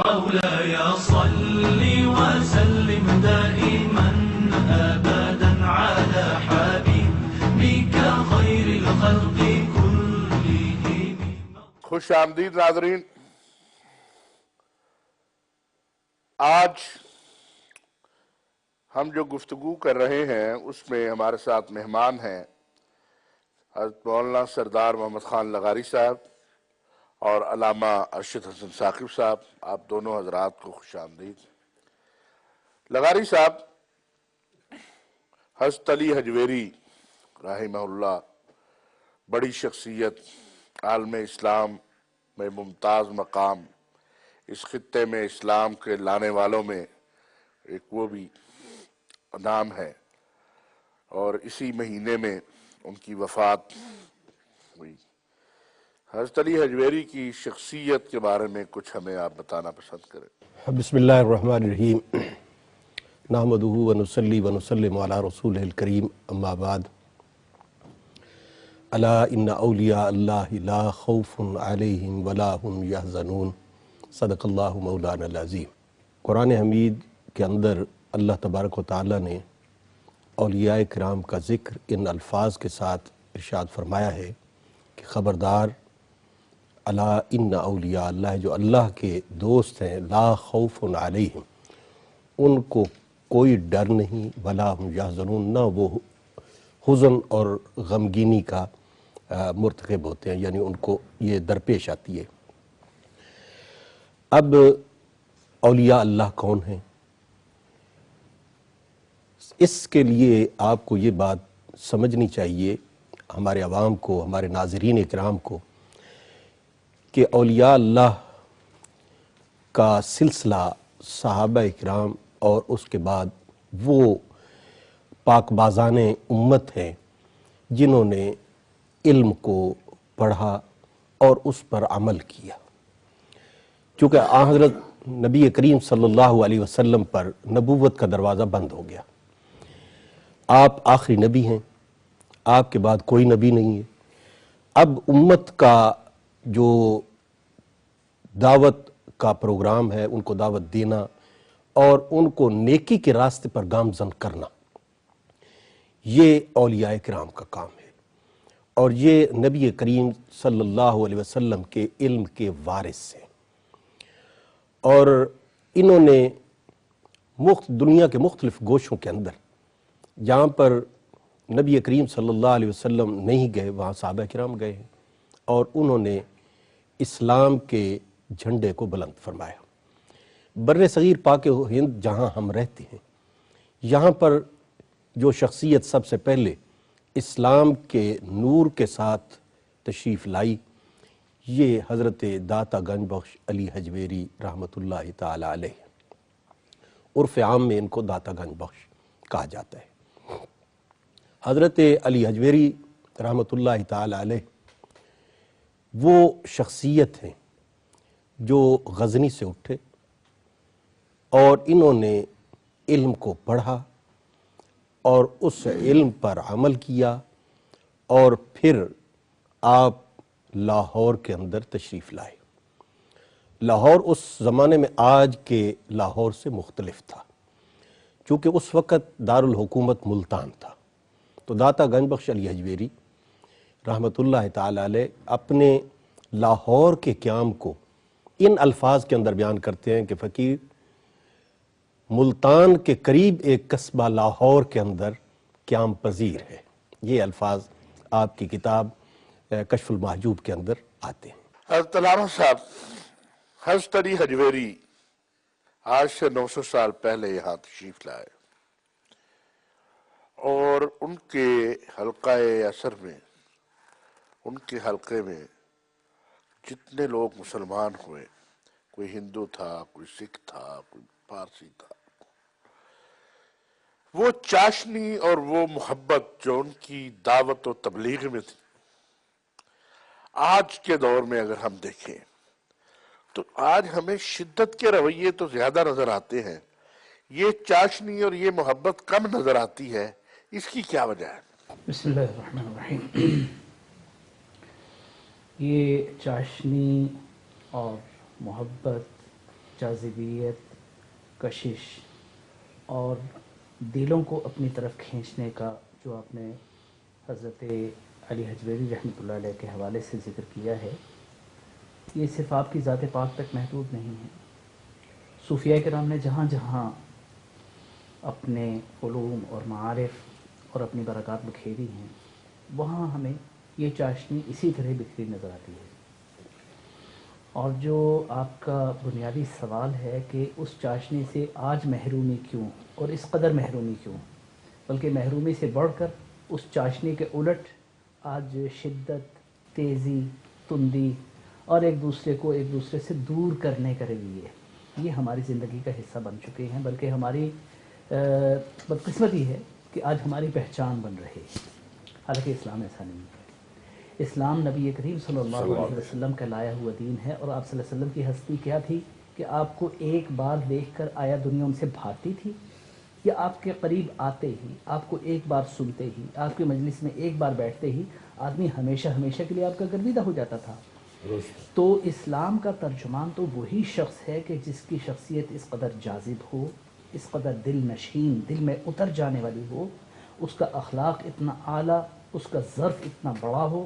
مولاي صل وسلم دائما أبدا على حبيبك خير الخلق كلهم. خوش آمدید ناظرین. آج ہم جو گفتگو کر رہے ہیں اس میں ہمارے ساتھ مہمان ہیں حضرت مولانا سردار محمد خان لغاری صاحب اور علامہ ارشد حسن ثاقب صاحب. آپ دونوں حضرات کو خوش آمدید. لغاری صاحب حضرت علی حجویری رحمہ اللہ بڑی شخصیت، عالم اسلام میں ممتاز مقام، اس خطے میں اسلام کے لانے والوں میں ایک وہ بھی نام ہے، اور اسی مہینے میں ان کی وفات ہوئی. حضرت علی حجویری کی شخصیت کے بارے میں کچھ ہمیں آپ بتانا پسند کریں. بسم اللہ الرحمن الرحیم. نحمدہ ونصلی ونسلم علی رسولہ الکریم، اما بعد. الا ان اولیاء اللہ لا خوف علیہم ولا هم یحزنون. صدق اللہ مولانا العظیم. قرآن حمید کے اندر اللہ تبارک و تعالیٰ نے اولیاء کرام کا ذکر ان الفاظ کے ساتھ ارشاد فرمایا ہے کہ خبردار، الا ان اولیاء اللہ، جو اللہ کے دوست ہیں، لا خوف علیہم، ان کو کوئی ڈر نہیں، ولا هم یحزنون، نہ وہ حزن اور غمگینی کا مرتکب ہوتے ہیں، یعنی ان کو یہ درپیش آتی ہے. اب اولیاء اللہ کون ہیں؟ اس کے لیے آپ کو یہ بات سمجھنی چاہیے، ہمارے عوام کو، ہمارے ناظرین اکرام کو، کہ اولیاء اللہ کا سلسلہ صحابہ اکرام اور اس کے بعد وہ پاک بازان امت ہیں جنہوں نے علم کو پڑھا اور اس پر عمل کیا. چونکہ حضرت نبی کریم صلی اللہ علیہ وسلم پر نبوت کا دروازہ بند ہو گیا. آپ آخری نبی ہیں، آپ کے بعد کوئی نبی نہیں ہے. اب امت کا جو دعوت کا پروگرام ہے، ان کو دعوت دینا اور ان کو نیکی کے راستے پر گامزن کرنا، یہ اولیاء کرام کا کام ہے. اور یہ نبی کریم صلی اللہ علیہ وسلم کے علم کے وارث ہیں، اور انہوں نے دنیا کے مختلف گوشوں کے اندر جہاں پر نبی کریم صلی اللہ علیہ وسلم نہیں گئے، وہاں صحابہ کرام گئے ہیں، اور انہوں نے اسلام کے جھنڈے کو بلند فرمایا. بر صغیر پاک ہند جہاں ہم رہتے ہیں، یہاں پر جو شخصیت سب سے پہلے اسلام کے نور کے ساتھ تشریف لائی، یہ حضرت داتا گنج بخش علی حجویری رحمۃ اللہ تعالی علیہ، عرف عام میں ان کو داتا گنج بخش کہا جاتا ہے. حضرت علی حجویری رحمۃ اللہ تعالی علیہ وہ شخصیت ہیں جو غزنی سے اٹھے اور انہوں نے علم کو پڑھا اور اس علم پر عمل کیا، اور پھر آپ لاہور کے اندر تشریف لائے. لاہور اس زمانے میں آج کے لاہور سے مختلف تھا، چونکہ اس وقت دارالحکومت ملتان تھا. تو داتا گنج بخش علی حجویری رحمۃ اللہ تعالی علیہ اپنے لاہور کے قیام کو ان الفاظ کے اندر بیان کرتے ہیں کہ فقیر، ملتان کے قریب ایک قصبہ لاہور کے اندر قیام پذیر ہے. یہ الفاظ آپ کی کتاب کشف المحجوب کے اندر آتے ہیں. حضرت علامہ صاحب، حضرت علی حجویری آج سے 900 سال پہلے یہاں تشریف لائے، اور ان کے حلقہ اثر میں، ان کے حلقے میں جتنے لوگ مسلمان ہوئے، کوئی ہندو تھا، کوئی سکھ تھا، کوئی پارسی تھا، وہ چاشنی اور وہ محبت جو ان کی دعوت و تبلیغ میں تھی، آج کے دور میں اگر ہم دیکھیں تو آج ہمیں شدت کے رویے تو زیادہ نظر آتے ہیں، یہ چاشنی اور یہ محبت کم نظر آتی ہے. اس کی کیا وجہ ہے؟ بسم اللہ الرحمن الرحیم. یہ چاشنی اور محبت جاذبیت، کشش اور دلوں کو اپنی طرف کھینچنے کا جو آپ نے حضرت علی حجویری رحمۃ اللہ علیہ کے حوالے سے ذکر کیا ہے، یہ صرف آپ کی ذات پاک تک محدود نہیں ہے۔ صوفیاء کرام نے جہاں جہاں اپنے علوم اور معارف اور اپنی برکات بکھیری ہیں، وہاں ہمیں یہ چاشنی اسی طرح بکھری نظر آتی ہے۔ اور جو آپ کا بنیادی سوال ہے کہ اس چاشنی سے آج محرومی کیوں اور اس قدر محرومی کیوں، بلکہ محرومی سے بڑھ کر اس چاشنی کے الٹ آج شدت، تیزی، تندی اور ایک دوسرے سے دور کرنے کا رویے یہ ہماری زندگی کا حصہ بن چکے ہیں، بلکہ ہماری بدقسمتی ہے کہ آج ہماری پہچان بن رہے ہیں۔ حالانکہ اسلام ایسا نہیں ہے۔ اسلام نبی کریم صلی اللہ علیہ وسلم کا لایا ہوا دین ہے، اور آپ صلی اللہ علیہ وسلم کی ہستی کیا تھی کہ آپ کو ایک بار دیکھ کر آیا دنیا ان سے بھاگتی تھی، یا آپ کے قریب آتے ہی، آپ کو ایک بار سنتے ہی، آپ کے مجلس میں ایک بار بیٹھتے ہی آدمی ہمیشہ ہمیشہ کے لیے آپ کا گرویدہ ہو جاتا تھا؟ تو اسلام کا ترجمان تو وہی شخص ہے کہ جس کی شخصیت اس قدر جاذب ہو، اس قدر دل نشین، دل میں اتر جانے والی ہو، اس کا اخلاق اتنا اعلیٰ، اس کا ظرف اتنا بڑا ہو،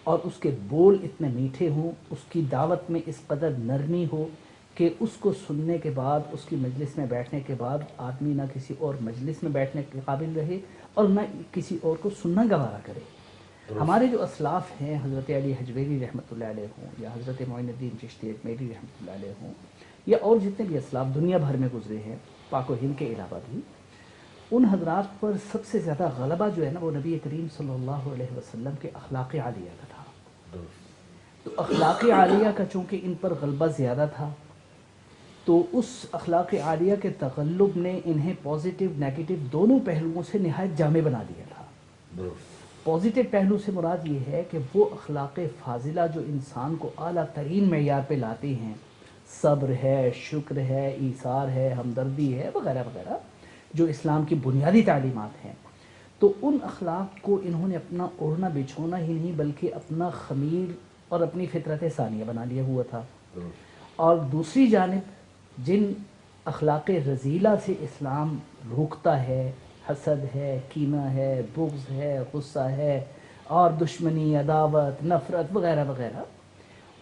اور اس کے بول اتنے میٹھے ہوں، اس کی دعوت میں اس قدر نرمی ہو کہ اس کو سننے کے بعد، اس کی مجلس میں بیٹھنے کے بعد آدمی نہ کسی اور مجلس میں بیٹھنے کے قابل رہے اور نہ کسی اور کو سننا گوارا کرے۔ ہمارے جو اسلاف ہیں، حضرت علی حجویری رحمۃ اللہ علیہ ہوں، یا حضرت معین الدین چشتی اجمیری رحمۃ اللہ علیہ ہوں، یا اور جتنے بھی اسلاف دنیا بھر میں گزرے ہیں پاک و ہند کے علاوہ بھی، ان حضرات پر سب سے زیادہ غلبہ جو ہے نا، وہ نبی کریم صلی اللہ علیہ وسلم کے اخلاق عالیہ کا تھا۔ تو اخلاق عالیہ کا چونکہ ان پر غلبہ زیادہ تھا، تو اس اخلاق عالیہ کے تغلب نے انہیں پازیٹیو نیگیٹو دونوں پہلوؤں سے نہایت جامع بنا دیا تھا۔ پازیٹیو پہلو سے مراد یہ ہے کہ وہ اخلاق فاضلہ جو انسان کو اعلیٰ ترین معیار پہ لاتی ہیں، صبر ہے، شکر ہے، ایثار ہے، ہمدردی ہے، وغیرہ وغیرہ، جو اسلام کی بنیادی تعلیمات ہیں، تو ان اخلاق کو انہوں نے اپنا اوڑھنا بچھونا ہی نہیں بلکہ اپنا خمیر اور اپنی فطرت ثانیہ بنا لیا ہوا تھا۔ اور دوسری جانب جن اخلاق رذیلہ سے اسلام روکتا ہے، حسد ہے، کینہ ہے، بغض ہے، غصہ ہے، اور دشمنی، عداوت، نفرت وغیرہ وغیرہ،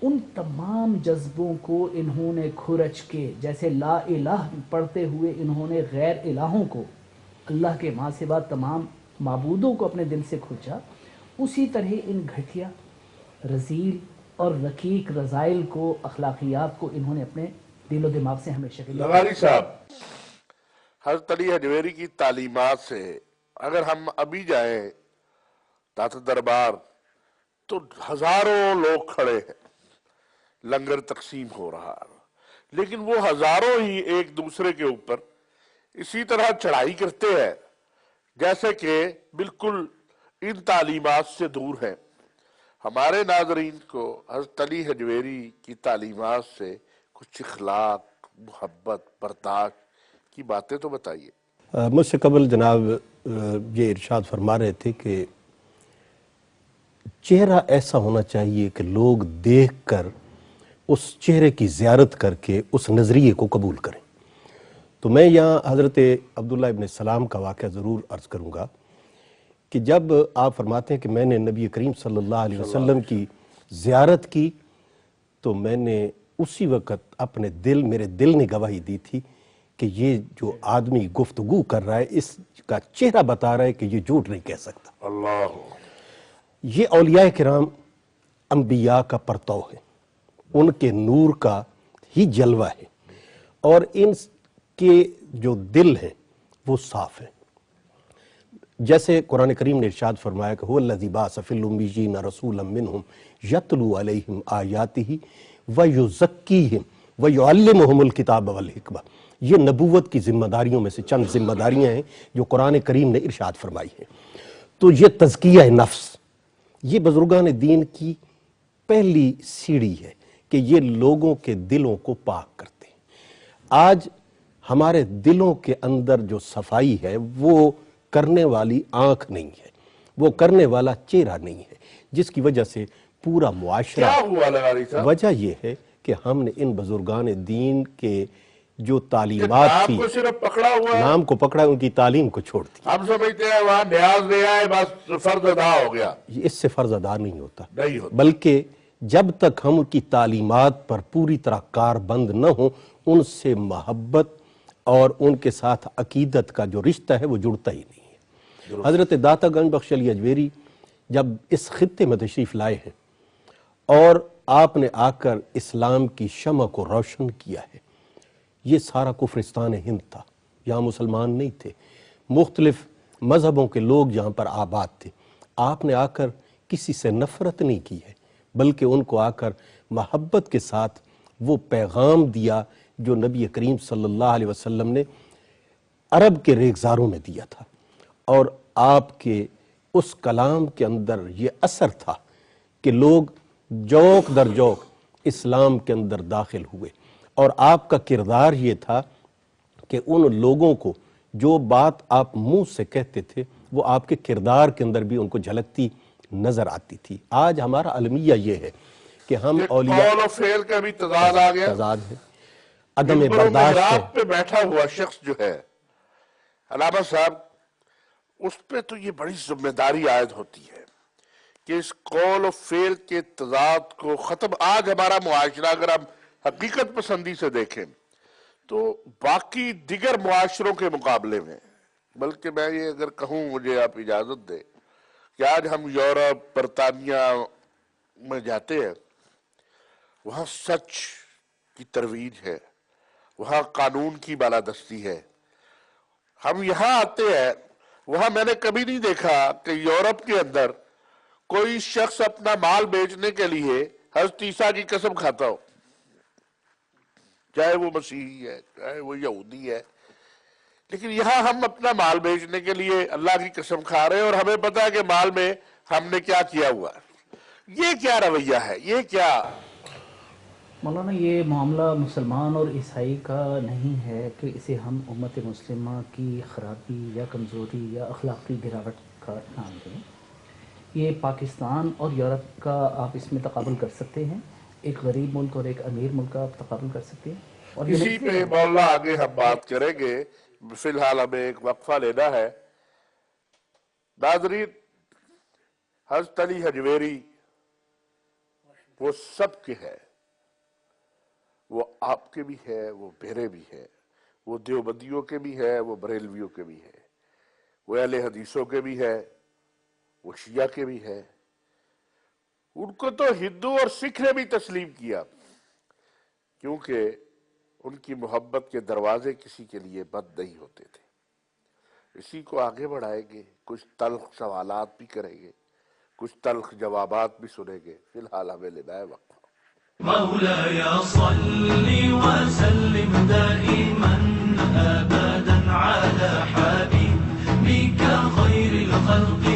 ان تمام جذبوں کو انہوں نے کھرچ کے، جیسے لا الہ پڑھتے ہوئے انہوں نے غیر الہوں کو، اللہ کے ماں سوا تمام معبودوں کو اپنے دل سے کھرچا، اسی طرح ان گھٹیا، رذیل اور رقیق رذائل کو، اخلاقیات کو انہوں نے اپنے دل و دماغ سے ہمیشہ کے لیے۔ لغاری صاحب، حضرت علی حجویری کی تعلیمات سے اگر ہم ابھی جائیں داتا دربار تو ہزاروں لوگ کھڑے ہیں، لنگر تقسیم ہو رہا ہے، لیکن وہ ہزاروں ہی ایک دوسرے کے اوپر اسی طرح چڑھائی کرتے ہیں جیسے کہ بالکل ان تعلیمات سے دور ہیں۔ ہمارے ناظرین کو حضرت علی حجویری کی تعلیمات سے کچھ اخلاق، محبت، برداشت کی باتیں تو بتائیے۔ مجھ سے قبل جناب یہ ارشاد فرما رہے تھے کہ چہرہ ایسا ہونا چاہیے کہ لوگ دیکھ کر اس چہرے کی زیارت کر کے اس نظریے کو قبول کریں۔ تو میں یہاں حضرت عبداللہ ابن سلام کا واقعہ ضرور عرض کروں گا کہ جب آپ فرماتے ہیں کہ میں نے نبی کریم صلی اللہ علیہ وسلم کی زیارت کی تو میں نے اسی وقت اپنے میرے دل نے گواہی دی تھی کہ یہ جو آدمی گفتگو کر رہا ہے اس کا چہرہ بتا رہا ہے کہ یہ جھوٹ نہیں کہہ سکتا۔ اللہ، یہ اولیاء کرام انبیاء کا پرتو ہے، ان کے نور کا ہی جلوہ ہے، اور ان کے جو دل ہیں وہ صاف ہیں۔ جیسے قرآن کریم نے ارشاد فرمایا کہ هو الذی بعث فی الامیین رسولا منہم یتلو علیہم آیاتہ ویزکیہم ویعلمہم الکتاب والحکمہ۔ یہ نبوت کی ذمہ داریوں میں سے چند ذمہ داریاں ہیں جو قرآن کریم نے ارشاد فرمائی ہیں۔ تو یہ تزکیہ نفس، یہ بزرگان دین کی پہلی سیڑھی ہے کہ یہ لوگوں کے دلوں کو پاک کرتے ہیں۔ آج ہمارے دلوں کے اندر جو صفائی ہے وہ کرنے والی آنکھ نہیں ہے، وہ کرنے والا چہرہ نہیں ہے، جس کی وجہ سے پورا معاشرہ، کیا ہوا لغاری صاحب؟ وجہ یہ ہے کہ ہم نے ان بزرگان دین کے جو تعلیمات نام تھی، کو صرف پکڑا ہوا ہے، نام کو پکڑا، ان کی تعلیم کو چھوڑ دیا. ہم سمجھتے ہیں وہاں نیاز دے آئے بس فرض ادا ہو گیا. اس سے فرض ادا نہیں ہوتا، نہیں ہوتا. بلکہ جب تک ہم کی تعلیمات پر پوری طرح کاربند نہ ہوں، ان سے محبت اور ان کے ساتھ عقیدت کا جو رشتہ ہے وہ جڑتا ہی نہیں ہے. حضرت داتا گنج بخش علی اجویری جب اس خطے میں تشریف لائے ہیں اور آپ نے آ کر اسلام کی شمع کو روشن کیا ہے، یہ سارا کفرستان ہند تھا، یہاں مسلمان نہیں تھے، مختلف مذہبوں کے لوگ یہاں پر آباد تھے. آپ نے آ کر کسی سے نفرت نہیں کی ہے، بلکہ ان کو آ کر محبت کے ساتھ وہ پیغام دیا جو نبی کریم صلی اللہ علیہ وسلم نے عرب کے ریگزاروں میں دیا تھا. اور آپ کے اس کلام کے اندر یہ اثر تھا کہ لوگ جوق در جوق اسلام کے اندر داخل ہوئے. اور آپ کا کردار یہ تھا کہ ان لوگوں کو جو بات آپ منہ سے کہتے تھے وہ آپ کے کردار کے اندر بھی ان کو جھلکتی نظر آتی تھی. آج ہمارا المیہ یہ ہے کہ ہم اولیاء قول و فعل کا بھی تضاد آ گیا. تضاد ہے، عدم ممبر و برداشت ہے. محراب پہ بیٹھا ہوا شخص جو ہے علامہ صاحب، اس پہ تو یہ بڑی ذمہ داری عائد ہوتی ہے کہ اس قول و فعل کے تضاد کو ختم. آج ہمارا معاشرہ اگر ہم حقیقت پسندی سے دیکھیں تو باقی دیگر معاشروں کے مقابلے میں، بلکہ میں یہ اگر کہوں، مجھے آپ اجازت دیں کہ آج ہم یورپ، برطانیہ میں جاتے ہیں، وہاں سچ کی ترویج ہے، وہاں قانون کی بالادستی ہے. ہم یہاں آتے ہیں، وہاں میں نے کبھی نہیں دیکھا کہ یورپ کے اندر کوئی شخص اپنا مال بیچنے کے لیے حضرت عیسیٰ کی قسم کھاتا ہو، چاہے وہ مسیحی ہے چاہے وہ یہودی ہے. لیکن یہاں ہم اپنا مال بیچنے کے لیے اللہ کی قسم کھا رہے ہیں، اور ہمیں پتا ہے کہ مال میں ہم نے کیا کیا ہوا ہے. یہ کیا رویہ ہے؟ یہ کیا؟ مولانا، یہ معاملہ مسلمان اور عیسائی کا نہیں ہے کہ اسے ہم امت مسلمہ کی خرابی یا کمزوری یا اخلاقی گراوٹ کا نام دیں. یہ پاکستان اور یورپ کا آپ اس میں تقابل کر سکتے ہیں، ایک غریب ملک اور ایک امیر ملک کا آپ تقابل کر سکتے ہیں. اور یہ اسی پہ مولا آگے ہم بات کریں گے. فی الحال ہمیں ایک وقفہ لینا ہے. ناظرین، حضرت علی حجویری وہ سب کے ہے، وہ آپ کے بھی ہے، وہ میرے بھی ہے، وہ دیوبندیوں کے بھی ہے، وہ بریلویوں کے بھی ہے، وہ اہل حدیثوں کے بھی ہے، وہ شیعہ کے بھی ہے. ان کو تو ہندو اور سکھ نے بھی تسلیم کیا، کیونکہ ان کی محبت کے دروازے کسی کے لیے بند نہیں ہوتے تھے. اسی کو آگے بڑھائیں گے، کچھ تلخ سوالات بھی کریں گے، کچھ تلخ جوابات بھی سنیں گے. فی الحال ہمیں لینا ہے وقفہ. مولاي صل وسلم دائما أبدا على حبيبك خير الخلق